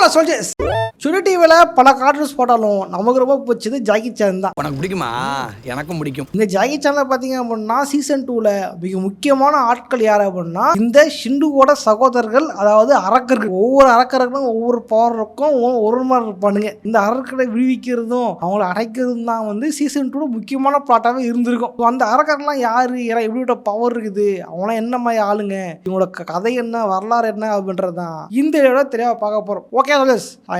நான் சொல்றேன். சுட்டி டிவில பல கார்ட்டூன்ஸ் போட்டாலும் நமக்கு ரொம்ப பிடிச்சது ஜாக்கி சான் தான். உனக்கு பிடிக்குமா? எனக்கும் பிடிக்கும். இந்த ஜாக்கி சான்ல பாத்தீங்க அப்படின்னா சீசன் 2ல மிக முக்கியமான ஆட்கள் யார் அப்படின்னா இந்த ஷிண்டுவோட சகோதரர்கள், அதாவது அரக்கர்கள். ஒவ்வொரு அரக்கர்களும் ஒவ்வொரு பவர் இருக்கும், ஒரு மாதிரி இருப்பானுங்க. இந்த அரக்கரை விடுவிக்கிறதும் அவங்கள அடைக்கிறதும் தான் வந்து சீசன் 2 முக்கியமான பிளாட்டாவே இருந்திருக்கும். அந்த அரக்கர்லாம் யாரு, எப்படிப்பட்ட பவர் இருக்குது, அவங்களாம் என்ன மாதிரி ஆளுங்க, இவங்களோட கதை என்ன, வரலாறு என்ன அப்படின்றதான் இந்த வீடியோல தெளிவா பார்க்க போறோம். ஓகே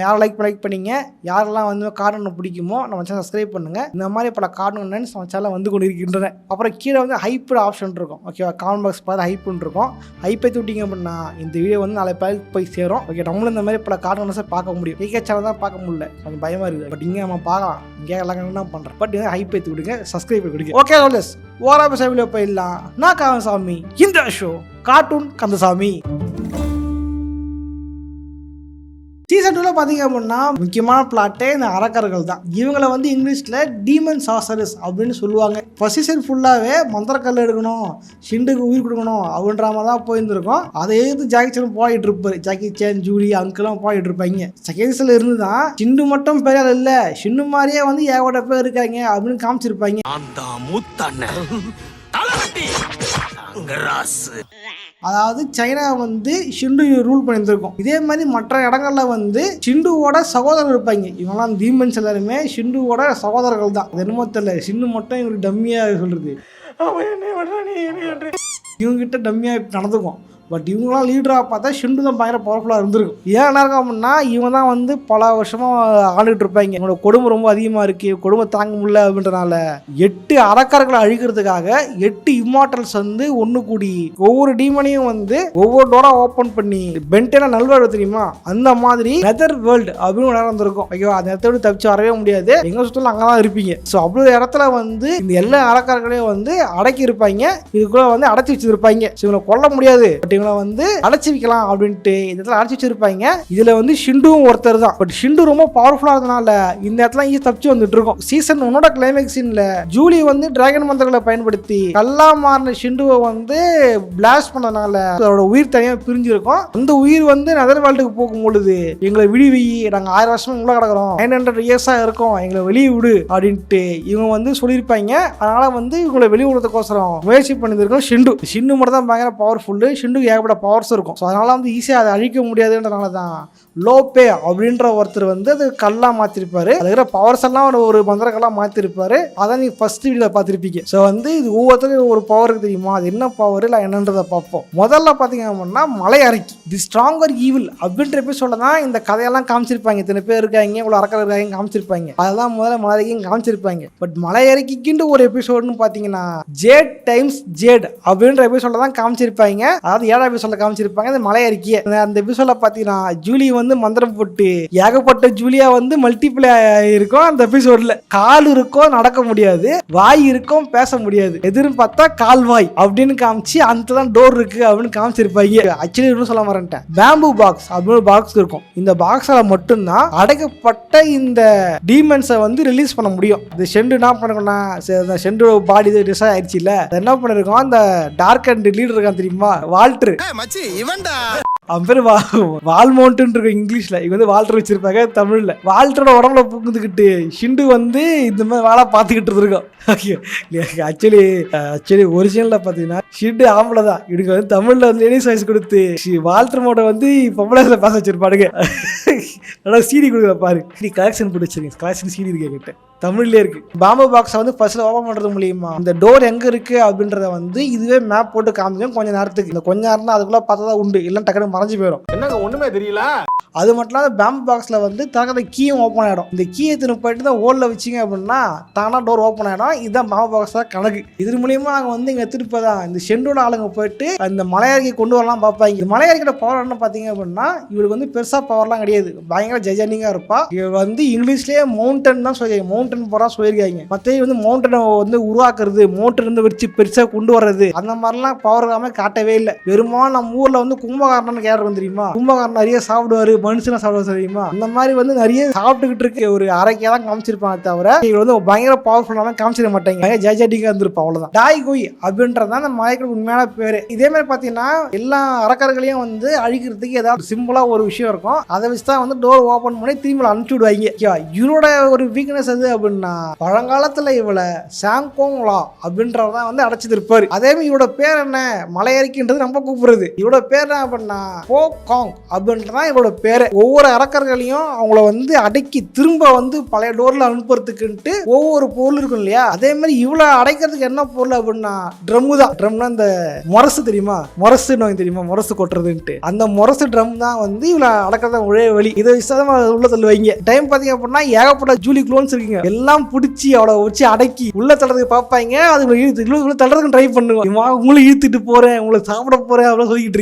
யாரும் லைக் பண்ணீங்க, யாரெல்லாம் வந்து கார்ட்டூன் பிடிக்குமோ நம்ம சேனல் சப்ஸ்கிரைப் பண்ணுங்க. இந்த மாதிரி பல கார்ட்டூன் நம்ம சேனல் வந்து கொண்டு இருக்கின்றன. அப்புறம் கீழே வந்து ஹைப் ஆப்ஷன் இருக்கும். ஓகேவா, காமெண்ட் பாக்ஸ் பார்த்து ஹைப்னு இருக்கும். ஹைப்பை தூட்டிங்க அப்படின்னா இந்த வீடியோ வந்து 4 பேருக்கு போய் சேரும். ஓகே, நம்மளும் இந்த மாதிரி பல கார்ட்டூன்ஸை பார்க்க முடியும். ஏகே சேனல் தான் பார்க்க முடியல, கொஞ்சம் பயமா இருக்குது. பட் இங்கே நம்ம பார்க்கலாம், இங்கே எல்லாம் என்ன பண்றேன். பட் ஹைப்பை தூடுங்க, சப்ஸ்கிரைப் கொடுங்க. ஓகே ஓரா பேச போயிடலாம். நான் காமசாமி, இந்த ஷோ கார்ட்டூன் கந்தசாமி. சீசன் 2ல பார்த்தீங்க அப்படின்னா முக்கியமான பிளாட்டே இந்த அரக்கர்கள் தான். இவங்களை வந்து இங்கிலீஷில் டீமன் சாசரஸ் அப்படின்னு சொல்லுவாங்க. ஃபர்ஸ்ட் சீசன் ஃபுல்லாகவே மந்திரக்கல் எடுக்கணும், ஷிண்டுக்கு உயிர் கொடுக்கணும் அப்படின்ற மாதிரி தான் போயிருந்துருக்கோம். அதை எதிர்த்து ஜாக்கி சான் போயிட்டு இருப்பாரு. ஜாக்கி சான், ஜூலி, அங்கிளும் போயிட்டு இருப்பாங்க. செகண்ட் சீசன்ல இருந்து தான் ஷிண்டு மட்டும் பெரிய ஆள் இல்லை, ஷிண்டு மாதிரியே வந்து ஏகப்பட்ட பேர் இருக்காங்க அப்படின்னு காமிச்சிருப்பாங்க. அதாவது சைனா வந்து ஷிண்டு ரூல் பண்ணியிருந்திருக்கும். இதே மாதிரி மற்ற இடங்கள்ல வந்து ஷிண்டுவோட சகோதரர் இருப்பாங்க. இவங்கெல்லாம் டீமன்ஸ் எல்லாருமே ஷிண்டுவோட சகோதரர்கள் தான். அது என்னமோ தெரியல, ஷிண்டு மட்டும் இவங்களுக்கு டம்மியா சொல்றது, இவங்க கிட்ட டம்மியா நடந்துக்கும். பட் இவங்களாம் லீடராக பார்த்தா ஷிண்டு தான் பயங்கர பவர்ஃபுல்லாக இருந்திருக்கும். ஏன் என்ன இருக்கும் அப்படின்னா இவங்க தான் வந்து பல வருஷமாக ஆண்டுகிட்டு இருப்பாங்க. இவங்களோட கொடுமை ரொம்ப அதிகமாக இருக்குது, கொடுமை தாங்க முடியல அப்படின்றனால 8 அரக்கர்களை அழிக்கிறதுக்காக 8 இம்மார்டல்ஸ் வந்து ஒன்று கூடி ஒவ்வொரு டீமனையும் வந்து ஒவ்வொரு டோரா ஓப்பன் பண்ணி பென்டேனா நல்வாழ்வு தெரியுமா, அந்த மாதிரி நெதர் வேர்ல்டு அப்படின்னு ஒரு இடம் இருந்திருக்கும். ஐயோ, அந்த இடத்த விட்டு தப்பிச்சு வரவே முடியாது, எங்கே சுற்றலாம் அங்கே தான் இருப்பீங்க. ஸோ அப்படி இடத்துல வந்து இந்த எல்லா அரக்கர்களையும் வந்து அடக்கி இருப்பாங்க, இதுக்குள்ள வந்து அடைச்சி வச்சிருப்பாங்க. ஸோ இவங்களை கொல்ல முடியாது, பட் இவங்களை வந்து அடைச்சி வைக்கலாம் அப்படின்ட்டு இந்த இடத்துல அடைச்சி வச்சிருப்பாங்க. இதுல வந்து ஷிண்டுவும் ஒருத்தர் தான். பட் ஷிண்டு ரொம்ப பவர்ஃபுல்லா இருந்தனால இந்த இடத்துல ஈஸி தப்பிச்சு வந்துட்டு இருக்கும். சீசன் 1 கிளைமேக்ஸ் சீன்ல ஜூலி வந்து டிராகன் மந்திரங்களை பயன்படுத்தி கல்லா மாறின ஷிண்டுவை வந்து பிளாஸ்ட் பண்ணனால அதோட உயிர் தனியா பிரிஞ்சிருக்கும். அந்த உயிர் வந்து நெதர் வேர்ல்டுக்கு போகும் பொழுது எங்களை விடுவி, நாங்க 1000 வருஷம் உள்ள கிடக்கிறோம், 900 இயர்ஸா இருக்கோம், எங்களை வெளியே விடு அப்படின்ட்டு இவங்க வந்து சொல்லியிருப்பாங்க. அதனால வந்து இவங்களை வெளியே விடுறதுக்கோசரம் முயற்சி பண்ணிருக்கோம். ஷிண்டு மட்டும் தான் பயங்கர பவர்ஃபுல், ஷிண்டு ஏகப்பட்ட பவர்ஸ் இருக்கும். ஸோ அதனால வந்து ஈஸியாக அதை அழிக்க முடியாதுன்றனால தான் லோபே அப்படின்ற ஒருத்தர் வந்து அது கல்லா மாற்றிருப்பாரு. அதுக்கிற பவர்ஸ் எல்லாம் ஒரு மந்திரக்கெல்லாம் மாற்றிருப்பாரு. அதான் நீங்க ஃபர்ஸ்ட் வீடியோவில் பார்த்துருப்பீங்க. ஸோ வந்து இது ஒவ்வொருத்தரும் ஒரு பவருக்கு தெரியுமா, அது என்ன பவர் இல்லை என்னன்றதை பார்ப்போம். முதல்ல பார்த்தீங்க அப்படின்னா மலை அரைக்கி தி ஸ்ட்ராங்கர் ஈவில் அப்படின்ற எபிசோட தான் இந்த கதையெல்லாம் காமிச்சிருப்பாங்க. இத்தனை பேர் இருக்காங்க, இவ்வளோ அரக்கர் இருக்காங்க காமிச்சிருப்பாங்க. அதெல்லாம் முதல்ல மலை அரைக்கும் காமிச்சிருப்பாங்க. பட் மலை அரைக்கிட்டு ஒரு எபிசோடுன்னு பார்த்தீங்கன்னா ஜேட் டைம்ஸ் ஜேட் அப்படின்ற எபிசோட தான் காமிச்சிருப்பாங்க. அதாவது 7வது எபிசோட்ல காமிச்சிருப்பாங்க இந்த மலை அறிக்கையை. அந்த எபிசோட்ல பாத்தீங்கன்னா ஜூலி வந்து மந்திரம் போட்டு ஏகப்பட்ட ஜூலியா வந்து மல்டிப்ளை இருக்கும். அந்த எபிசோட்ல கால் இருக்கும், நடக்க முடியாது, வாய் இருக்கும், பேச முடியாது, எதிரும் பார்த்தா கால் வாய் அப்படின்னு காமிச்சு அந்த தான் டோர் இருக்கு அப்படின்னு காமிச்சிருப்பாங்க. ஆக்சுவலி இன்னும் சொல்ல மாட்டேன், பேம்பு பாக்ஸ் அப்படின்னு பாக்ஸ் இருக்கும். இந்த பாக்ஸ்ல மட்டும்தான் அடைக்கப்பட்ட இந்த டீமன்ஸை வந்து ரிலீஸ் பண்ண முடியும். இந்த ஷெண்டு என்ன பண்ணணும்னா, ஷெண்டோட பாடி டிசைன் ஆயிடுச்சு இல்ல, என்ன பண்ணிருக்கோம், அந்த டார்க் அண்ட் லீடர் இருக்கான் தெரியுமா, வால்டர், அவன் பேரு வால்மவுண்ட் இருக்கு இங்கிலீஷ்ல, இவங்க வந்து வால்டர் வச்சிருப்பாங்க தமிழ்ல. வால்டரோட உடம்புல புகுந்துக்கிட்டு ஷிண்டு வந்து இந்த மாதிரி வேலை பார்த்துக்கிட்டு இருக்கோம். ஆக்சுவலி ஒரிஜினல்ல பாத்தீங்கன்னா ஷிண்டு ஆம்பளை தான், இவனுக்கு வந்து தமிழ்ல வந்து லேடிஸ் வாய்ஸ் கொடுத்து வால்டர் மோட வந்து பொம்பளைல பேச வச்சிருப்பாடுங்க. நல்லா சீடி கொடுக்குற பாரு, கலெக்ஷன் போட்டு வச்சிருக்கேன், கலெக்ஷன் சீடி இருக்கு கிட்ட, தமிழ்லயே இருக்கு. பாம்பு பாக்ஸை வந்து ஃபர்ஸ்ட்ல ஓபன் பண்றது மூலியமா இந்த டோர் எங்க இருக்கு அப்படின்றத வந்து இதுவே மேப் போட்டு காமிக்கும் கொஞ்ச நேரத்துக்கு. இந்த கொஞ்ச நேரம் தான் அதுக்குள்ள பார்த்தா உண்டு, இல்லைன்னா டக்குனு மறைஞ்சு போயிடும். என்னங்க ஒண்ணுமே தெரியல. அது மட்டும் இல்லாத பேம்பு பாக்ஸ்ல வந்து தனக்கு கீயும் ஓப்பன் ஆயிடும். இந்த கீயை திரும்ப போயிட்டு தான் ஓல்ல வச்சிங்க அப்படின்னா தானா டோர் ஓப்பன் ஆயிடும். இதுதான் பேம்பு பாக்ஸ் தான் கணக்கு. இது மூலியமா நாங்கள் வந்து இங்க திருப்பதான் இந்த ஷெண்டோட ஆளுங்க போயிட்டு அந்த மலையாளிக்கு கொண்டு வரலாம் பார்ப்பாங்க. இந்த மலையாளிக்கிட்ட பவர் என்ன பாத்தீங்க அப்படின்னா இவருக்கு வந்து பெருசா பவர்லாம் கிடையாது, பயங்கர ஜெஜனிங்கா இருப்பா. இவர் வந்து இங்கிலீஷ்லயே மவுண்டன் தான் சொல்லி மவுண்டன் போறா சொல்லியிருக்காங்க. மற்ற வந்து மவுண்டனை வந்து உருவாக்குறது, மவுண்டன் வந்து வச்சு பெருசா கொண்டு வர்றது, அந்த மாதிரிலாம் பவர் காட்டவே இல்லை. வெறுமா நம்ம ஊர்ல வந்து கும்பகாரணன் கேரக்டர் தெரியுமா, கும்பகாரன் நிறைய சாப்பிடுவாரு, பன்ஸ்லாம் சாப்பிட தெரியுமா, அந்த மாதிரி வந்து நிறைய சாப்பிட்டுக்கிட்டு இருக்க ஒரு அரைக்கையா தான் காமிச்சிருப்பாங்க தவிர இவர் வந்து பயங்கர பவர்ஃபுல்லான காமிச்சிட மாட்டாங்க. ஜெயஜாட்டிக்கா இருந்திருப்பா அவ்வளவுதான். டாய் குய் அப்படின்றதான் அந்த மலைக்கு உண்மையான பேரு. இதே மாதிரி பாத்தீங்கன்னா எல்லா அரக்கர்களையும் வந்து அழிக்கிறதுக்கு ஏதாவது சிம்பிளா ஒரு விஷயம் இருக்கும், அதை வச்சுதான் வந்து டோர் ஓபன் பண்ணி திரும்பி அனுப்பிச்சு விடுவாங்க. இவரோட ஒரு வீக்னஸ் எது அப்படின்னா பழங்காலத்துல இவளை சாங்கோங்லா அப்படின்றதான் வந்து அடைச்சது இருப்பாரு. அதே மாதிரி இவரோட பேர் என்ன, மலையறிக்கின்றது நம்ம கூப்பிடுறது. இவரோட பேர் என்ன அப்படின்னா போ காங் அப்படின்றதான் இவரோட பேரு. ஒவ்வொரு அரக்கர்களையும் அவங்கள வந்து அடக்கி திரும்ப வந்து பழைய டோர்ல அனுப்புறதுக்குன்ட்டு ஒவ்வொரு பொருள் இருக்கும் இல்லையா, அதே மாதிரி இவ்வளவு அடைக்கிறதுக்கு என்ன பொருள் அப்படின்னா ட்ரம் தான். ட்ரம்னா இந்த முரசு தெரியுமா, முரசு தெரியுமா, முரசு கொட்டுறதுன்ட்டு அந்த முரசு ட்ரம் தான் வந்து இவ்வளவு அடக்கிறத ஒரே வழி. இதை விசாதமா உள்ள தள்ளுவாங்க. டைம் பாத்தீங்க அப்படின்னா ஏகப்பட்ட ஜூலி குளோன்ஸ் இருக்குங்க, எல்லாம் பிடிச்சி அவளை வச்சு அடக்கி உள்ள தள்ளுறதுக்கு பார்ப்பாங்க. அது உள்ள தள்ளுறதுக்கு ட்ரை பண்ணுவோம், உங்களை இழுத்துட்டு போறேன், உங்களை சாப்பிட போறேன் அப்படின்னு சொல்லிட்டு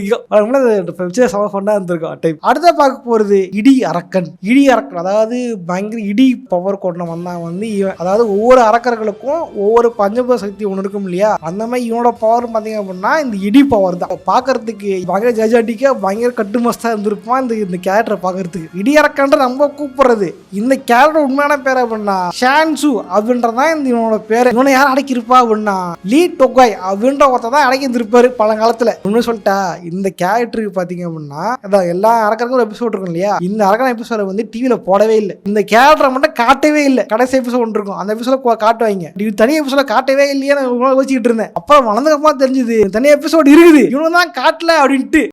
இருக்கோம். அடுத்த பார்க்க போறது இடி அரக்கன். இடி அரக்கன் அதாவது பயங்கர இடி பவர் கொண்டவன் தான் வந்து இவன். அதாவது ஒவ்வொரு அரக்கர்களுக்கும் ஒவ்வொரு பஞ்சபூத சக்தி ஒன்று இருக்கும் இல்லையா, அந்த மாதிரி இவனோட பவர் பாத்தீங்க அப்படின்னா இந்த இடி பவர் தான். பாக்குறதுக்கு பயங்கர ஜெயஜாட்டிக்கா பயங்கர கட்டுமஸ்தா இருந்திருப்பான் இந்த கேரக்டரை பாக்குறதுக்கு. இடி அரக்கன்ற நம்ம கூப்பிடுறது. இந்த கேரக்டர் உண்மையான பேர் அப்படின்னா ஷான்சு அப்படின்றதான் இந்த இவனோட பேர். இவனை யாரும் அடக்கிருப்பா அப்படின்னா லீ டொகாய் அப்படின்ற ஒருத்த தான் அடக்கி இருந்திருப்பாரு பழங்காலத்துல. இன்னும் சொல்லிட்டா இந்த கேரக்டருக்கு பாத்தீங்க அப்படின்னா எல்லா அரக்கருக்கும் எபிசோட் இருக்கும் இல்லையா, இந்த அரக்கன் எபிசோட வந்து டிவில போடவே இல்லை, இந்த கேரக்டரை மட்டும் காட்டவே இல்லை. கடைசி எபிசோட் ஒன்று இருக்கும், அந்த எபிசோட காட்டுவாங்க. தனி எபிசோட காட்டவே இல்லையே நான் யோசிச்சுட்டு இருந்தேன். அப்புறம் வளர்ந்ததுக்கப்புறமா தெரிஞ்சது தனி எபிசோட் இருக்குது, இவனு தான் காட்டல அப்படின்ட்டு.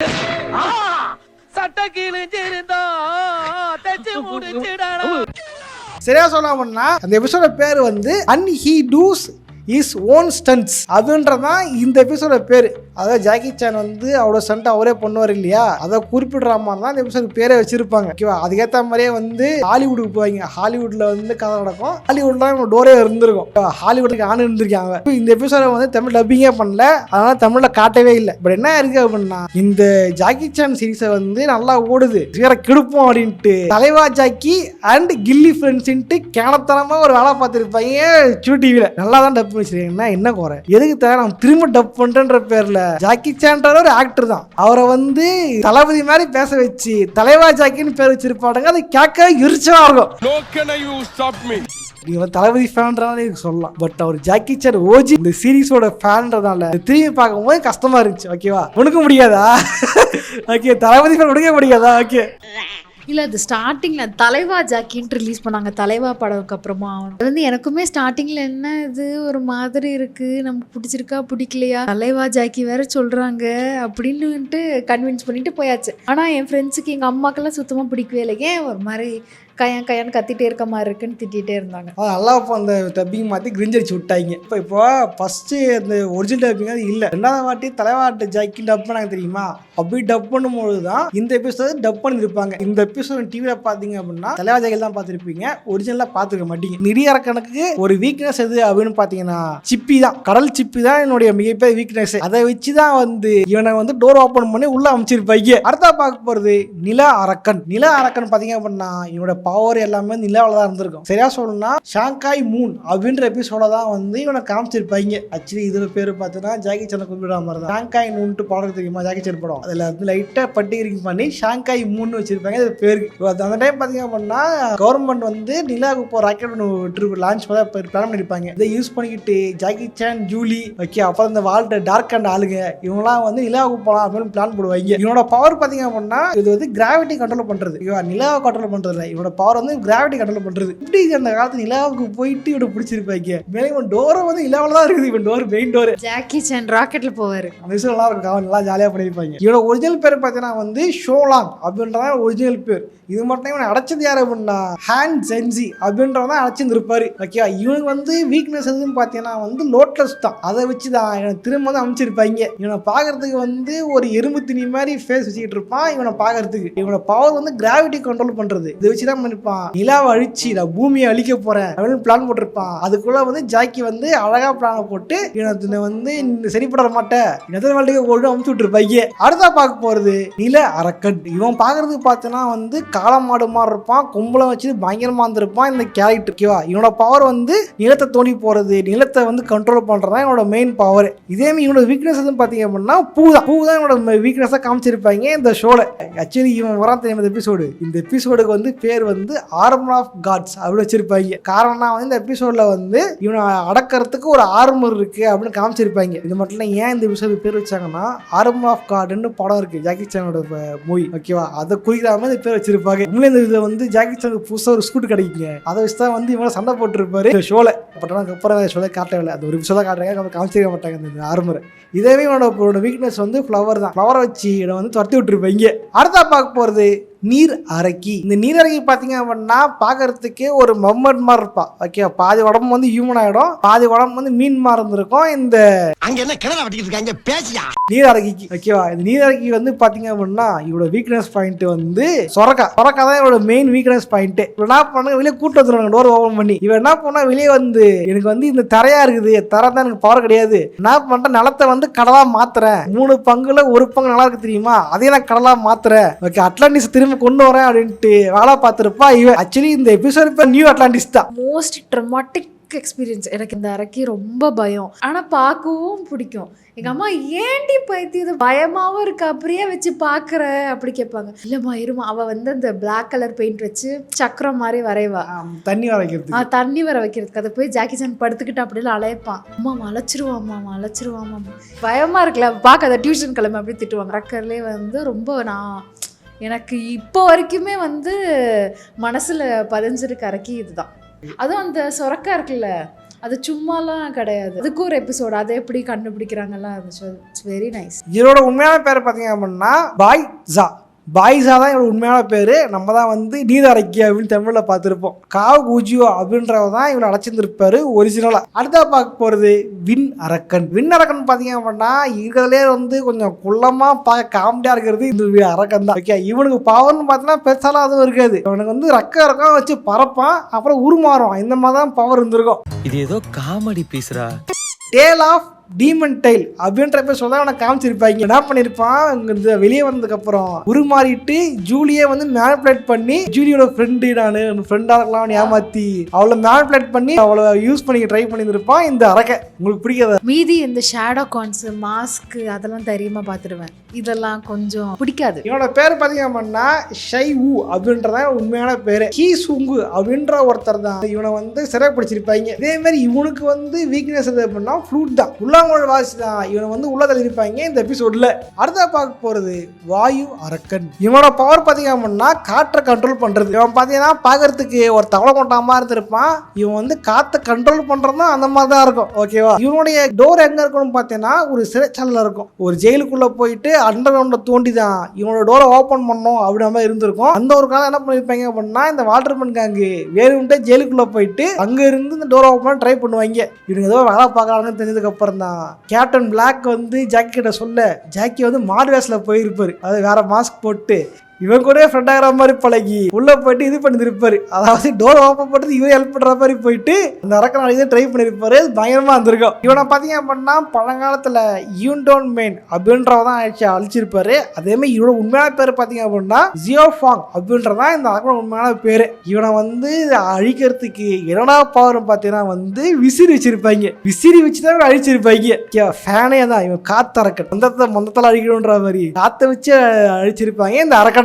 சரியா சொல்லாமன்னா அந்த எபிசோட பேர் வந்து and he does his own stunts அப்படின்றதான் இந்த எபிசோட பேர். அதாவது ஜாக்கி சான் வந்து அவரோட ஸ்டண்ட் அவரே பண்ணுவார் இல்லையா, அதை குறிப்பிடுற மாதிரி தான் இந்த எபிசோட் பேரே வச்சிருப்பாங்க. ஓகேவா, அதுக்கேற்ற மாதிரியே வந்து ஹாலிவுட்டுக்கு போவாங்க. ஹாலிவுட்ல வந்து கதை நடக்கும், ஹாலிவுட்ல தான் டோரே இருந்திருக்கும், ஹாலிவுட்டுக்கு ஆணு இருந்திருக்காங்க. இந்த எபிசோட வந்து தமிழ் டப்பிங்கே பண்ணல, அதனால தமிழ்ல காட்டவே இல்லை. பட் என்ன இருக்கு அப்படின்னா இந்த ஜாக்கி சான் சீரீஸை வந்து நல்லா ஓடுது, வேற கெடுப்போம் அப்படின்ட்டு தலைவா ஜாக்கி அண்ட் கில்லி ஃப்ரெண்ட்ஸ்ன்ட்டு கேனத்தனமா ஒரு வேலை பார்த்துருப்பாங்க சூ டிவில. நல்லா தான் டப் வச்சிருக்கீங்கன்னா என்ன குறை, எதுக்கு தேவை நான் திரும்ப டப் பண்றேன்ற பேர்ல. ஜாக்கி சான்ற ஒரு ஆக்டர் தான், அவரை வந்து தளபதி மாதிரி பேச வச்சு தலைவா ஜாக்கின்னு பேர் வச்சிருப்பாடுங்க, அது கேட்க எரிச்சலா இருக்கும். நீங்க தளபதி ஃபேன்றாலே சொல்லலாம், பட் அவர் ஜாக்கி சான் ஓஜி இந்த சீரீஸோட ஃபேன்றதால திரும்பி பார்க்கும்போது கஷ்டமா இருந்துச்சு. ஓகேவா, உனக்க முடியாதா? ஓகே, தளபதி ஃபேன் உனக்க முடியாதா? ஓகே, இல்லை அது ஸ்டார்டிங்கில் தலைவா ஜாக்கின்ட்டு ரிலீஸ் பண்ணாங்க, தலைவா படம்க்கு அப்புறமா. அது வந்து எனக்குமே ஸ்டார்டிங்கில் என்ன இது ஒரு மாதிரி இருக்குது, நமக்கு பிடிச்சிருக்கா பிடிக்கலையா, தலைவா ஜாக்கி வேற சொல்கிறாங்க அப்படின்னுட்டு கன்வின்ஸ் பண்ணிட்டு போயாச்சு. ஆனால் என் ஃப்ரெண்ட்ஸுக்கு எங்கள் அம்மாக்கெல்லாம் சுத்தமாக பிடிக்கவே இல்லை, ஏன் ஒரு மாதிரி கையான்னு கத்திட்டே இருக்க மாதிரி இருக்குன்னு திட்டிகிட்டே இருந்தாங்க. நல்லா இப்போ அந்த டப்பிங் மாற்றி கிரிஞ்சடிச்சு விட்டாங்க. இப்போ ஃபஸ்ட்டு அந்த ஒரிஜினல் டப்பிங் அது இல்லை, ரெண்டாவது வாட்டி தலைவாட்டு ஜாக்கி டப் பண்ணாங்க தெரியுமா, அப்படி டப் பண்ணும்போது தான் இந்த எபிசோட் டப் பண்ணியிருப்பாங்க. இந்த எபிசோட் டிவியில் பார்த்தீங்க அப்படின்னா தலைவா ஜாக்கி தான் பார்த்துருப்பீங்க, ஒரிஜினலாக பார்த்துருக்க மாட்டீங்க. நிறைய கணக்கு ஒரு வீக்னஸ் எது அப்படின்னு பார்த்தீங்கன்னா சிப்பி தான், கடல் சிப்பி தான் என்னுடைய மிகப்பெரிய வீக்னஸ். அதை வச்சு தான் வந்து இவனை வந்து டோர் ஓப்பன் பண்ணி உள்ள அமைச்சிருப்பாங்க. அடுத்தா பார்க்க போகிறது நிலா அரக்கன். நிலா அரக்கன் பார்த்தீங்க அப்படின்னா இவனோட பவர் எல்லாமே நிலாவில் தான் இருந்திருக்கும். சரியா சொல்லணும்னா ஷாங்காய் மூன் அப்படின்ற எபிசோட தான் வந்து இவனை காமிச்சிருப்பாங்க. ஆக்சுவலி இதுல பேர் பார்த்தீங்கன்னா ஜாக்கி சான் குறிப்பிட மாதிரி தான் ஷாங்காய் மூன்ட்டு படம் தெரியுமா, ஜாக்கி சான் படம். அதில் வந்து லைட்டாக பட்டிகரிங் பண்ணி ஷாங்காய் மூன் வச்சிருப்பாங்க இது பேருக்கு. அந்த டைம் பார்த்தீங்க அப்படின்னா கவர்மெண்ட் வந்து நிலாவுக்கு இப்போ ராக்கெட் ஒன்று லான்ச் பண்ண பிளான் பண்ணியிருப்பாங்க. இதை யூஸ் பண்ணிக்கிட்டு ஜாக்கி சான், ஜூலி, ஓகே, அப்புறம் இந்த வால்ட் டார்க் அண்ட் ஆளுங்க இவங்கலாம் வந்து நிலாவுக்கு போகலாம் அப்படின்னு பிளான் போடுவாங்க. இவனோட பவர் பார்த்தீங்க அப்படின்னா இது வந்து கிராவிட்டி கண்ட்ரோல் பண்றது, நிலாவை கண்ட்ரோல் பண்றது இல்லை, இவனோட பவர் வந்து கிராவிட்டி கண்ட்ரோல் பண்றது. இப்படி அந்த காலத்து நிலாவுக்கு போயிட்டு இவனை பிடிச்சிருப்பாங்க. மேலே இவன் டோரை வந்து நிலாவில் தான் இருக்குது, இவன் door main door. Jackie Chan ராக்கெட்ல போவாரு, அந்த விஷயம் நல்லா இருக்கும், நல்லா ஜாலியாக பண்ணியிருப்பாங்க. இவனோட ஒரிஜினல் பேர் பார்த்தீங்கன்னா வந்து ஷோலாங் அப்படின்றதான் ஒரிஜினல் பேர். இது மட்டும் இவனை அடைச்சது யாரு அப்படின்னா ஹான் ஜென்சி அப்படின்றதான் அடைச்சிருந்திருப்பாரு. ஓகே, இவனுக்கு வந்து வீக்னஸ் எதுன்னு பார்த்தீங்கன்னா வந்து லோட்டஸ் தான், அதை வச்சு தான் இவனை திரும்ப வந்து அமைச்சிருப்பாங்க. இவனை பார்க்கறதுக்கு வந்து ஒரு எறும்பு திணி மாதிரி ஃபேஸ் வச்சுக்கிட்டு இருப்பான். இவனை பார்க்கறதுக்கு இவனோட பவர் வந்து கிராவிட்டி கண்ட்ரோல் பண்றது, இதை வச்சுதான் பண்ணிருப்பான், நிலாவை அழிச்சு நான் பூமியை அழிக்க போறேன் அப்படின்னு பிளான் போட்டிருப்பான். அதுக்குள்ள வந்து ஜாக்கி வந்து அழகா பிளான் போட்டு இவனை வந்து சரிப்பட மாட்டேன் எத்தனை வாழ்க்கை கொண்டு அமுச்சு விட்டுருப்பாங்க. அடுத்தா பார்க்க போறது நில அரக்கன். இவன் பாக்குறதுக்கு பார்த்தோன்னா வந்து காளமாடு மாதிரி இருப்பான், கும்பலம் வச்சு பயங்கரமா இருந்திருப்பான் இந்த கேரக்டர். ஓகேவா, இவனோட பவர் வந்து நிலத்தை தோண்டி போறது, நிலத்தை வந்து கண்ட்ரோல் பண்றதா இவனோட மெயின் பவர். இதே மாதிரி இவனோட வீக்னஸ் வந்து பாத்தீங்க அப்படின்னா பூ தான் இவனோட வீக்னஸா காமிச்சிருப்பாங்க இந்த ஷோல. ஆக்சுவலி இவன் வரான் தெரியும் இந்த எபிசோடுக்கு வந்து பேர் வந்து ஆர்மர் ஆஃப் காட்ஸ் அப்படின்னு வச்சிருப்பாங்க. காரணம்னா வந்து இந்த எபிசோட்ல வந்து இவனை அடக்கிறதுக்கு ஒரு ஆர்மர் இருக்கு அப்படின்னு காமிச்சிருப்பாங்க. இது மட்டும் இல்ல, ஏன் இந்த எபிசோடு பேர் வச்சாங்கன்னா ஆர்மர் ஆஃப் காட்னு படம் இருக்கு ஜாக்கி சானோட மூவி. ஓகேவா, அதை குறிக்கிற மாதிரி பேர் வச்சிருப்பாங்க. உண்மையில இந்த இதுல வந்து ஜாக்கி சானுக்கு புதுசா ஒரு ஸ்கூட் கிடைக்குங்க, அதை வச்சுதான் வந்து இவங்க சண்டை போட்டுருப்பாரு இந்த ஷோல. பட் அப்புறம் ஷோல காட்டவில்லை, அது ஒரு எபிசோட காட்டுறாங்க, காமிச்சிருக்க மாட்டாங்க இந்த ஆர்மர். இதே இவனோட வீக்னஸ் வந்து ஃப்ளவர் தான். ஃப்ளவரை வச்சு இவனை வந்து துரத்தி விட்டுருப்பாங்க. அடுத்தா பார்க்க போறது நீர் அரக்கி. இந்த நீர் அரக்கி பார்த்தீங்க அப்படின்னா பார்க்கறதுக்கே ஒரு மம்மட் மாதிரி இருப்பா. ஓகே, பாதி உடம்பு வந்து ஹியூமன் ஆகிடும், பாதி உடம்பு வந்து மீன் மாதிரி இருந்திருக்கும். இந்த அங்க என்ன கிணறு வெட்டிட்டு இருக்காங்க பேசியா நீர் அரக்கிக்கு. ஓகேவா, இந்த நீர் அரக்கி வந்து பார்த்தீங்க அப்படின்னா இவரோட வீக்னஸ் பாயிண்ட் வந்து சொரக்கா தான் இவரோட மெயின் வீக்னஸ் பாயிண்ட். இவன் என்ன பண்ண வெளியே கூட்டு வந்துருவாங்க டோர் ஓபன் பண்ணி. இவன் என்ன பண்ணா வெளியே வந்து எனக்கு வந்து இந்த தரையா இருக்குது, தரை தான் எனக்கு பவர் கிடையாது, என்ன பண்றேன் நிலத்தை வந்து கடலா மாத்துறேன், 3 பங்குல 1 பங்கு நல்லா இருக்கு தெரியுமா, அதே நான் கடலா மாத்துறேன். ஓகே, அட்லாண்டிஸ் திரும்ப கொண்டு வரேன் அப்படின்ட்டு வேலை பார்த்துருப்பா இவன். ஆக்சுவலி இந்த எபிசோட் இப்ப நியூ அட்லாண்டிஸ் தான். Most dramatic experience. எனக்கு இந்த அரக்கி ரொம்ப பயம், ஆனா பார்க்கவும் பிடிக்கும். எங்க அம்மா ஏன்டி பைத்தி இது பயமாவும் இருக்கு அப்படியே வச்சு பாக்குற அப்படி கேட்பாங்க. இல்லம்மா இருமா, அவ வந்து அந்த பிளாக் கலர் பெயிண்ட் வச்சு சக்கரம் மாதிரி வரைவா, தண்ணி வர வைக்கிறது, தண்ணி வர வைக்கிறதுக்கு. அதை போய் ஜாக்கி சான் படுத்துக்கிட்டு அப்படிலாம் அலையப்பான். அம்மா அழைச்சிருவாமா பயமா இருக்குல்ல பார்க்க. அதை டியூஷன் கிளம்பி அப்படி திட்டுவாங்க. ரக்கர்லேயே வந்து ரொம்ப எனக்கு இப்போ வரைக்குமே வந்து மனசுல பதிஞ்சிருக்க அரக்கி இதுதான். அதுவும் அந்த சொரக்கா இருக்குல்ல, அது சும்மாலாம் கிடையாது, அதுக்கு ஒரு எபிசோடு, அதை எப்படி கண்டுபிடிக்கிறாங்கலாம் இருந்துச்சு. It's very nice. இதோட உண்மையான பேர் பார்த்தீங்க அப்படின்னா பாய்ஸா தான் இவரோட உண்மையான பேர். நம்ம தான் வந்து நீர் அரக்கி அப்படின்னு தமிழில் பார்த்துருப்போம். காவ் குஜியோ அப்படின்றவ தான் இவரை அழைச்சிருந்திருப்பாரு ஒரிஜினலாக. அடுத்தா பார்க்க போகிறது விண் அரக்கன் பார்த்தீங்க அப்படின்னா இருக்கிறதுலே வந்து கொஞ்சம் குள்ளமாக பார்க்க காமெடியாக இருக்கிறது இந்த அரக்கன் தான். ஓகே, இவனுக்கு பவர்னு பார்த்தீங்கன்னா பெருசாலாம் அதுவும் இருக்காது. இவனுக்கு வந்து ரக்கம் வச்சு பறப்பான், அப்புறம் உருமாறும். இந்த மாதிரி தான் பவர் இருந்திருக்கும். இது ஏதோ காமெடி பீஸ்ரா. டேல் ஆஃப் டீமன் டைல் அப்படின்ற பேர் சொல்ல அவனை காமிச்சிருப்பாங்க. என்ன பண்ணிருப்பான், இந்த வெளியே வந்ததுக்கு அப்புறம் உருமாறிட்டு ஜூலியை வந்து மேனிபுலேட் பண்ணி, ஜூலியோட ஃப்ரெண்டு நான் ஃப்ரெண்டா இருக்கலாம் ஏமாத்தி அவளை மேனிபுலேட் பண்ணி அவளை யூஸ் பண்ணி ட்ரை பண்ணியிருப்பான் இந்த அரக்கை. உங்களுக்கு பிடிக்காத மீதி இந்த ஷேடோ கான்ஸ் மாஸ்க் அதெல்லாம் தைரியமா பார்த்துடுவேன், இதெல்லாம் கொஞ்சம் பிடிக்காது. இவனோட பேர் பார்த்தீங்க அப்படின்னா ஷை வு அப்படின்றதான் உண்மையான பேரு. ஹீ சுங்கு அப்படின்ற ஒருத்தர் தான் இவனை வந்து சிறை பிடிச்சிருப்பாங்க. இதே மாதிரி இவனுக்கு வந்து வீக்னஸ் எது அப்படின்னா ஃப்ளூட் தான், உள்ளாங்கோல் வாசி தான். இவனை வந்து உள்ள தள்ளிருப்பாங்க இந்த எபிசோட்ல. அடுத்த பார்க்க போறது வாயு அரக்கன். இவனோட பவர் பார்த்தீங்க அப்படின்னா காற்றை கண்ட்ரோல் பண்றது. இவன் பார்த்தீங்கன்னா பார்க்கறதுக்கு ஒரு தவளை கொண்டாமா இருந்திருப்பான். இவன் வந்து காற்றை கண்ட்ரோல் பண்றதும் அந்த மாதிரி தான் இருக்கும். ஓகேவா, இவனுடைய டோர் எங்க இருக்கணும்னு பார்த்தீங்கன்னா ஒரு சிறைச்சாலையில் இருக்கும். ஒரு ஜெயிலுக்குள்ள போயிட்டு அண்டர் கிரவுண்ட தோண்டி தான் இவனோட டோரை ஓப்பன் பண்ணோம் அப்படின்ற மாதிரி இருந்திருக்கும். அந்த ஒரு காலம் என்ன பண்ணிருப்பாங்க அப்படின்னா இந்த வாட்டர்மேன் கேங்கு வேணும்ட்டே ஜெயிலுக்குள்ள போயிட்டு அங்க இருந்து இந்த டோரை ஓப்பன் ட்ரை பண்ணுவாங்க. இவங்க ஏதோ வேலை பார்க்கறாங்கன்னு தெரிஞ்சதுக்கு அப்புறம் தான் கேப்டன் பிளாக் வந்து ஜாக்கி கிட்ட சொல்ல, ஜாக்கி வந்து மார்வேஸ்ல போயிருப்பாரு, அது வேற மாஸ்க் போட்டு இவன் கூட ஃப்ரெண்ட் ஆகிற மாதிரி பழகி உள்ள போயிட்டு இது பண்ணிருப்பாரு. அதாவது டோர் ஓப்பன் பண்ணிட்டு இவன் ஹெல்ப் பண்ற மாதிரி போயிட்டு அந்த அரக்கன் ட்ரை பண்ணிருப்பாரு. பயங்கரமா இருந்திருக்கும். இவனை பார்த்தீங்க அப்படின்னா பழங்காலத்துல யூன்டோன் மேன் அப்படின்றதான் அழிச்சிருப்பாரு. அதே மாதிரி இவனோட உண்மையான பேர் பார்த்தீங்க அப்படின்னா ஜியோஃபாங் அப்படின்றதான் இந்த அரக்கனோட உண்மையான பேரு. இவனை வந்து அழிக்கிறதுக்கு என்னடா பவர் பார்த்தீங்கன்னா வந்து விசிறி வச்சிருப்பாங்க. விசிறி வச்சுதான் அழிச்சிருப்பாங்க. ஃபேனே தான் இவன் காத்து அரக்கன், மொந்தத்தில் அழிக்கணுன்ற மாதிரி காத்த வச்சு அழிச்சிருப்பாங்க இந்த அரக்கன்.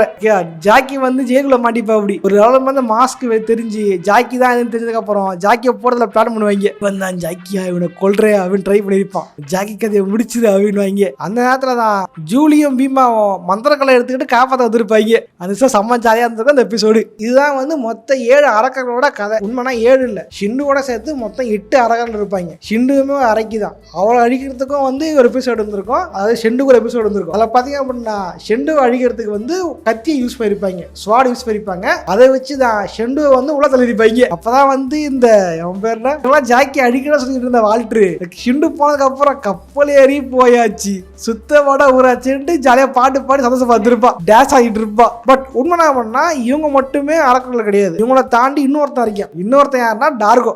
ஜாக்கி வந்து ஜெயிலுக்குள்ள மாட்டிப்பா. அப்படி ஒரு ஆளும் வந்து மாஸ்க் தெரிஞ்சு ஜாக்கி தான் தெரிஞ்சதுக்கு அப்புறம் ஜாக்கியை போறதுல பிளான் பண்ணுவாங்க. வந்தான் ஜாக்கியா இவனை கொல்றே அப்படின்னு ட்ரை பண்ணிருப்பான். ஜாக்கி கதையை முடிச்சுது அப்படின்னு. அந்த நேரத்துல தான் ஜூலியும் பீமாவும் மந்திரக்கலை எடுத்துக்கிட்டு காப்பாற்ற வந்திருப்பாங்க. அது செம்ம ஜாலியா இருந்திருக்கும் அந்த எபிசோடு. இதுதான் வந்து மொத்தம் 7 அரக்கர்களோட கதை. உண்மைனா 7 இல்ல, ஷிண்டுவோட சேர்த்து மொத்தம் 8 அரக்கர்கள் இருப்பாங்க. ஷிண்டுமே அரக்கி தான். அவளை அழிக்கிறதுக்கும் வந்து ஒரு எபிசோடு இருந்திருக்கும், அதாவது ஷெண்டுக்கு ஒரு எபிசோடு இருந்திருக்கும். அதில் பார்த்தீங்க அப்படின்னா ஷெண்டு அழிக்கிறதுக்கு வந்து கத்தியை யூஸ் பண்ணியிருப்பாங்க, ஸ்வாட் யூஸ் பண்ணியிருப்பாங்க. அதை வச்சு தான் ஷெண்டுவை வந்து உள்ள தள்ளிருப்பாங்க. அப்பதான் வந்து இந்த அவன் பேர்னா ஜாக்கி அடிக்கடி சொல்லிட்டு இருந்த வால்ட்ரு ஷிண்டு போனதுக்கு அப்புறம் கப்பல் ஏறி போயாச்சு, சுத்தமான ஊராச்சுன்ட்டு ஜாலியா பாட்டு பாடி சந்தோஷம் பார்த்துருப்பான், டேஸ் ஆகிட்டு இருப்பான். பட் உண்மை என்ன பண்ணா இவங்க மட்டுமே அரக்கர்கள் கிடையாது, இவங்கள தாண்டி இன்னொருத்தன் இருக்கான். இன்னொருத்தன் யாருன்னா டார்கோ.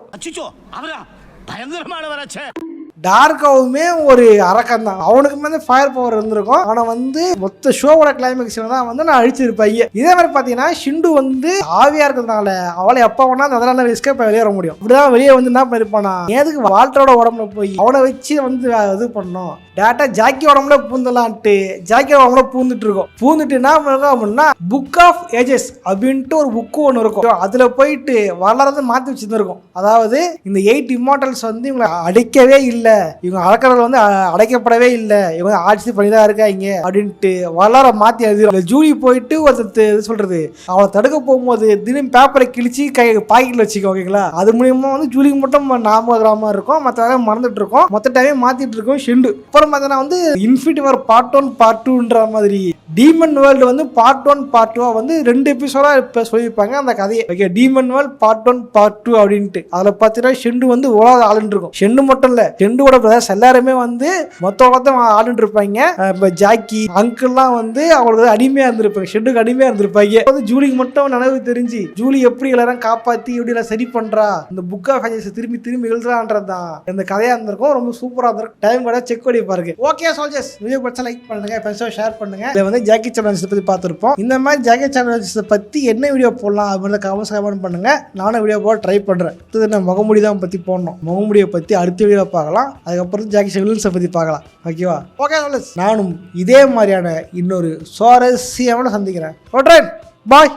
டார்கோவுமே ஒரு அரக்கன் தான். அவனுக்கு வந்து ஃபயர் பவர் இருந்திருக்கும். அவனை வந்து மொத்த ஷோவோட கிளைமேக்ஸ்ல தான் வந்து நான் அழிச்சிருப்பாங்க. இதே மாதிரி பாத்தீங்கன்னா ஷிண்டு வந்து ஆவியா இருக்கிறதுனால அவளை எப்ப வேணா அதனால எஸ்கேப் வெளியே வர முடியும். அப்படிதான் வெளியே வந்து என்ன பண்ணிருப்பானா, எதுக்கு வால்டரோட உடம்புல போய் அவனை வச்சு வந்து இது பண்ணோம், டேட்டா ஜாக்கி உடம்புல பூந்தலான்ட்டு ஜாக்கி உடம்புல பூந்துட்டு இருக்கோம். பூந்துட்டு என்ன பண்ணுறோம் அப்படின்னா புக் ஆஃப் ஏஜஸ் அப்படின்ட்டு ஒரு புக்கு ஒன்று இருக்கும். அதுல போயிட்டு வளர்றது மாற்றி வச்சுருந்துருக்கும். அதாவது இந்த 8 இம்மார்டல்ஸ் வந்து இவங்களை அடைக்கவே இல்லை, இவங்க அடக்கிறவர்கள் வந்து அடைக்கப்படவே இல்லை, இவங்க ஆட்சி பண்ணிதான் இருக்காங்க அப்படின்ட்டு வளர மாற்றி எழுதிடும். ஜூலி போயிட்டு ஒருத்தர் சொல்றது அவளை தடுக்க போகும்போது தினம் பேப்பரை கிழிச்சு பாக்கெட்ல வச்சுக்கோ, ஓகேங்களா? அது மூலியமா வந்து ஜூலிக்கு மட்டும் நாம இருக்கும், மற்ற மறந்துட்டு இருக்கோம், மொத்த டைமே மாத்திட்டு இருக்கோம் ஷிண்டு. அப்புறம் பார்த்தீங்கன்னா வந்து இன்ஃபினிட்டி வார் பார்ட் 1 பார்ட் 2ன்ற மாதிரி டீமன் வேர்ல்டு வந்து பார்ட் 1 பார்ட் 2 வந்து 2 எபிசோடா இப்போ சொல்லியிருப்பாங்க அந்த கதையை. Okay, demon world part 1 part 2 அப்படின்ட்டு அதில் பார்த்தீங்கன்னா ஷெண்டு வந்து உலக ஆளுன்னு இருக்கும். ஷெண்டு மட்டும் இல்லை, ஷெண்டுவோட பிரதர்ஸ் எல்லாருமே வந்து மொத்த உலகத்தை ஆளுன்னு இருப்பாங்க. இப்போ ஜாக்கி அங்கிள்லாம் வந்து அவங்களுக்கு அடிமையா இருந்திருப்பாங்க, ஷெண்டுக்கு அடிமையா இருந்திருப்பாங்க. வந்து ஜூலிக்கு மட்டும் நினைவு தெரிஞ்சு ஜூலி எப்படி எல்லாரும் காப்பாற்றி எப்படி எல்லாம் சரி பண்றா, இந்த புக் ஆஃப் ஏஜஸ் திரும்பி திரும்பி எழுதுறான்றதுதான் இந்த கதையா இருந்திருக்கும். ரொம்ப சூப்பரா இருந்திருக்கும். டைம் கூட செக் பண்ணி பாருங்க. ஓகே சோல்ஜர்ஸ், வீடியோ பிடிச்சா லைக் பண்ணுங்க, ஃப்ரெண்ட்ஸோட ஷேர் பண்ணுங்க. இதை வந்து ஜாக்கி சேனல்ஸ் பத்தி பார்த்துருப்போம். இந்த மாதிரி ஜாக்கி சேனல்ஸ் பத்தி என்ன வீடியோ போடலாம் அப்படின்னு கமெண்ட் பண்ணுங்க. நானும் வீடியோ போட ட்ரை பண்றேன். நான் முகமுடி தான் பத்தி போடணும், முகமுடியை பத்தி அடுத்த வீடியோ பார்க்கலாம். அதுக்கப்புறம் ஜாக்கி சேனல்ஸை பத்தி பார்க்கலாம். ஓகேவா? ஓகே சோல்ஜர்ஸ், நானும் இதே மாதிரியான இன்னொரு சுவாரஸ்யமான சந்திக்கிறேன். பாய்.